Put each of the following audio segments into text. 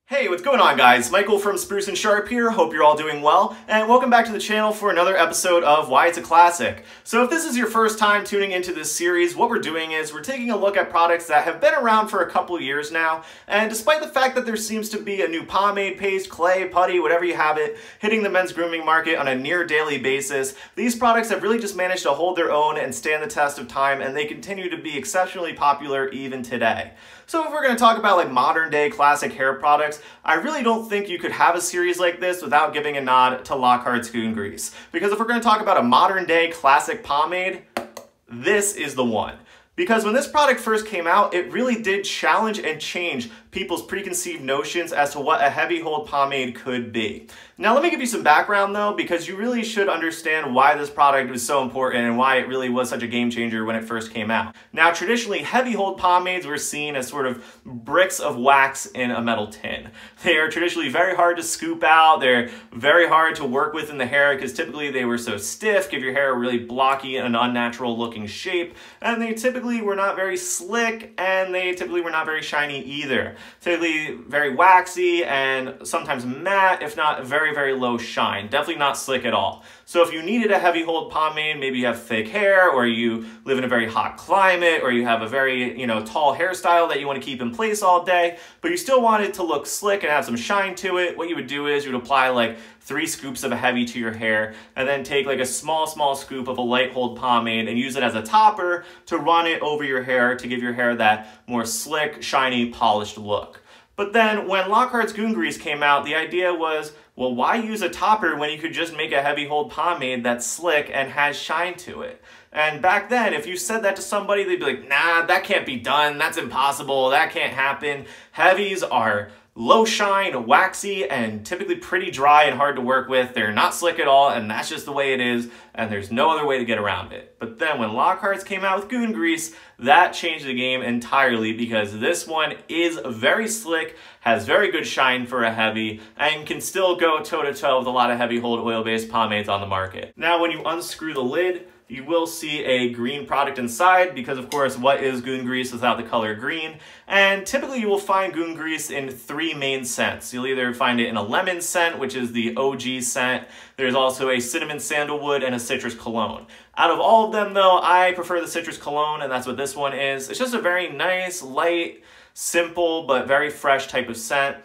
Hey, what's going on guys? Michael from Spruce and Sharp here. Hope you're all doing well, and welcome back to the channel for another episode of Why It's a Classic. So if this is your first time tuning into this series, what we're doing is we're taking a look at products that have been around for a couple years now, and despite the fact that there seems to be a new pomade, paste, clay, putty, whatever you have it, hitting the men's grooming market on a near daily basis, these products have really just managed to hold their own and stand the test of time, and they continue to be exceptionally popular even today. So if we're going to talk about like modern day classic hair products, I really don't think you could have a series like this without giving a nod to Lockhart's Goon Grease. Because if we're going to talk about a modern day classic pomade, this is the one. Because when this product first came out, it really did challenge and change people's preconceived notions as to what a heavy hold pomade could be. Now let me give you some background though, because you really should understand why this product was so important and why it really was such a game changer when it first came out. Now traditionally, heavy hold pomades were seen as sort of bricks of wax in a metal tin. They are traditionally very hard to scoop out, they're very hard to work with in the hair because typically they were so stiff, give your hair a really blocky and unnatural looking shape, and they typically were not very slick, and they typically were not very shiny either. Typically very waxy and sometimes matte, if not very low shine. Definitely not slick at all. So if you needed a heavy hold pomade, maybe you have thick hair, or you live in a very hot climate, or you have a very, tall hairstyle that you want to keep in place all day, but you still want it to look slick and have some shine to it, what you would do is you would apply like 3 scoops of a heavy to your hair, and then take like a small scoop of a light hold pomade and use it as a topper to run it over your hair to give your hair that more slick, shiny, polished look. But then when Lockhart's Goon Grease came out, the idea was, well, why use a topper when you could just make a heavy hold pomade that's slick and has shine to it? And back then, if you said that to somebody, they'd be like, nah, that can't be done, that's impossible, that can't happen. Heavies are low shine, waxy, and typically pretty dry and hard to work with. They're not slick at all, and that's just the way it is, and there's no other way to get around it. But then when Lockhart's came out with Goon Grease, that changed the game entirely because this one is very slick, has very good shine for a heavy, and can still go toe-to-toe with a lot of heavy hold oil-based pomades on the market. Now when you unscrew the lid, you will see a green product inside because, of course, what is Goon Grease without the color green? And typically you will find Goon Grease in 3 main scents. You'll either find it in a lemon scent, which is the OG scent. There's also a cinnamon sandalwood and a citrus cologne. Out of all of them, though, I prefer the citrus cologne, and that's what this one is. It's just a very nice, light, simple, but very fresh type of scent.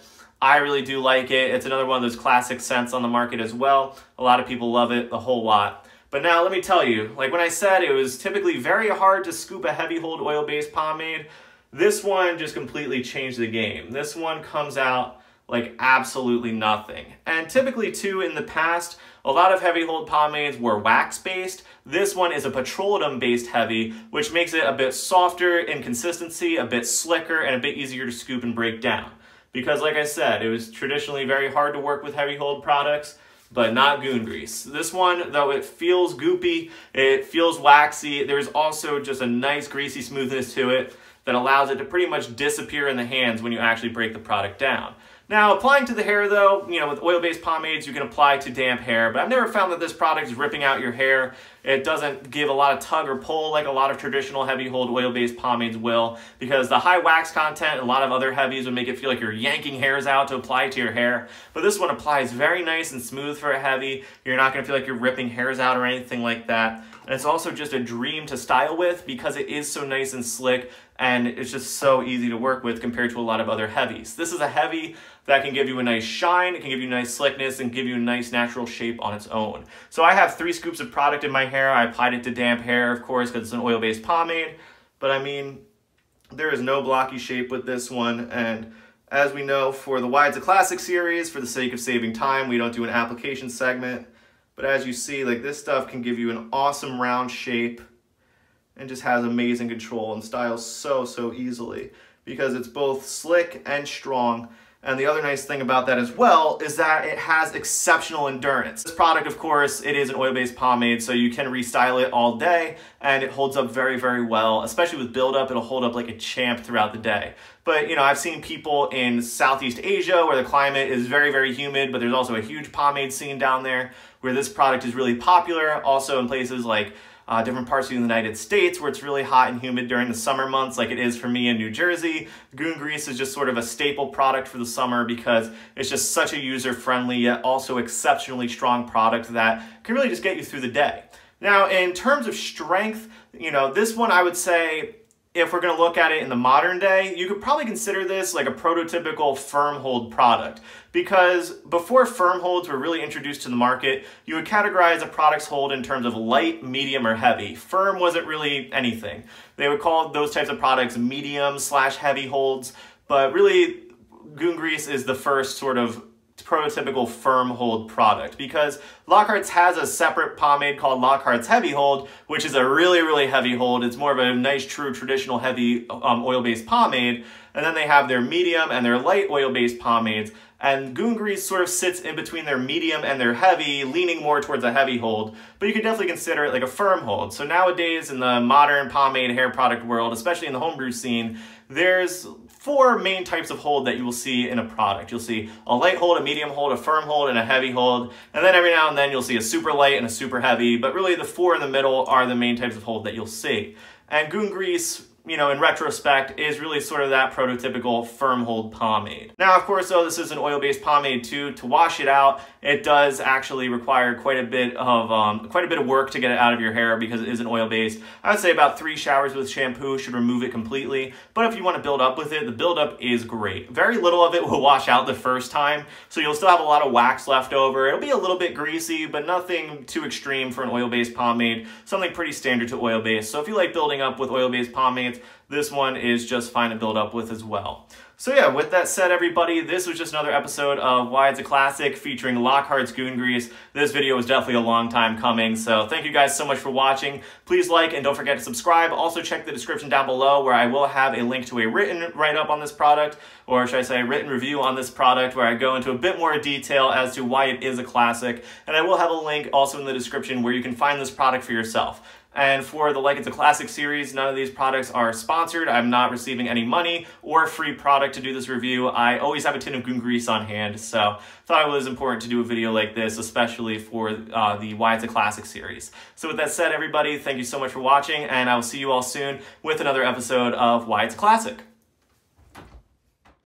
I really do like it. It's another one of those classic scents on the market as well. A lot of people love it, a whole lot. But now let me tell you, like when I said it was typically very hard to scoop a heavy hold oil-based pomade, this one just completely changed the game. This one comes out like absolutely nothing. And typically too, in the past, a lot of heavy hold pomades were wax-based. This one is a petroleum-based heavy, which makes it a bit softer in consistency, a bit slicker, and a bit easier to scoop and break down. Because like I said, it was traditionally very hard to work with heavy hold products, but not Goon Grease. This one, though it feels goopy, it feels waxy, there's also just a nice greasy smoothness to it that allows it to pretty much disappear in the hands when you actually break the product down. Now, applying to the hair though, with oil-based pomades, you can apply to damp hair, but I've never found that this product is ripping out your hair. It doesn't give a lot of tug or pull like a lot of traditional heavy hold oil-based pomades will, because the high wax content and a lot of other heavies would make it feel like you're yanking hairs out to apply to your hair. But this one applies very nice and smooth for a heavy. You're not gonna feel like you're ripping hairs out or anything like that. And it's also just a dream to style with because it is so nice and slick, and it's just so easy to work with compared to a lot of other heavies. This is a heavy that can give you a nice shine, it can give you nice slickness, and give you a nice natural shape on its own. So I have 3 scoops of product in my hair. I applied it to damp hair, of course, because it's an oil-based pomade. But I mean, there is no blocky shape with this one. And as we know, for the Why It's a Classic series, for the sake of saving time, we don't do an application segment. But as you see, like this stuff can give you an awesome round shape and just has amazing control and styles so easily because it's both slick and strong. And the other nice thing about that as well is that it has exceptional endurance. This product, of course, it is an oil-based pomade, so you can restyle it all day, and it holds up very well. Especially with buildup, it'll hold up like a champ throughout the day. But, I've seen people in Southeast Asia where the climate is very humid, but there's also a huge pomade scene down there where this product is really popular. Also in places like different parts of the United States where it's really hot and humid during the summer months, like it is for me in New Jersey. Goon Grease is just sort of a staple product for the summer because it's just such a user-friendly yet also exceptionally strong product that can really just get you through the day. Now, in terms of strength, this one I would say, if we're going to look at it in the modern day, you could probably consider this like a prototypical firm hold product, because before firm holds were really introduced to the market, you would categorize a product's hold in terms of light, medium, or heavy. Firm wasn't really anything. They would call those types of products medium/heavy holds, but really Goon Grease is the first sort of prototypical firm hold product, because Lockhart's has a separate pomade called Lockhart's Heavy Hold, which is a really, really heavy hold. It's more of a nice, true, traditional heavy oil-based pomade. And then they have their medium and their light oil-based pomades. And Goon Grease sort of sits in between their medium and their heavy, leaning more towards a heavy hold. But you can definitely consider it like a firm hold. So nowadays in the modern pomade hair product world, especially in the homebrew scene, there's 4 main types of hold that you will see in a product. You'll see a light hold, a medium hold, a firm hold, and a heavy hold. And then every now and then you'll see a super light and a super heavy, but really the 4 in the middle are the main types of hold that you'll see. And Goon Grease, in retrospect, is really sort of that prototypical firm hold pomade. Now, of course, though, this is an oil-based pomade too. To wash it out, it does actually require quite a bit of work to get it out of your hair because it is an oil-based. I would say about 3 showers with shampoo should remove it completely. But if you want to build up with it, the buildup is great. Very little of it will wash out the first time, so you'll still have a lot of wax left over. It'll be a little bit greasy, but nothing too extreme for an oil-based pomade. Something pretty standard to oil-based. So if you like building up with oil-based pomades, this one is just fine to build up with as well. So yeah, with that said, everybody, this was just another episode of Why It's a Classic featuring Lockhart's Goon Grease. This video was definitely a long time coming, so thank you guys so much for watching. Please like and don't forget to subscribe. Also check the description down below where I will have a link to a written write-up on this product, or should I say a written review on this product, where I go into a bit more detail as to why it is a classic. And I will have a link also in the description where you can find this product for yourself. And for the Like It's a Classic series, none of these products are sponsored. I'm not receiving any money or free product to do this review. I always have a tin of Goon Grease on hand, so thought it was important to do a video like this, especially for the Why It's a Classic series. So with that said, everybody, thank you so much for watching, and I will see you all soon with another episode of Why It's a Classic.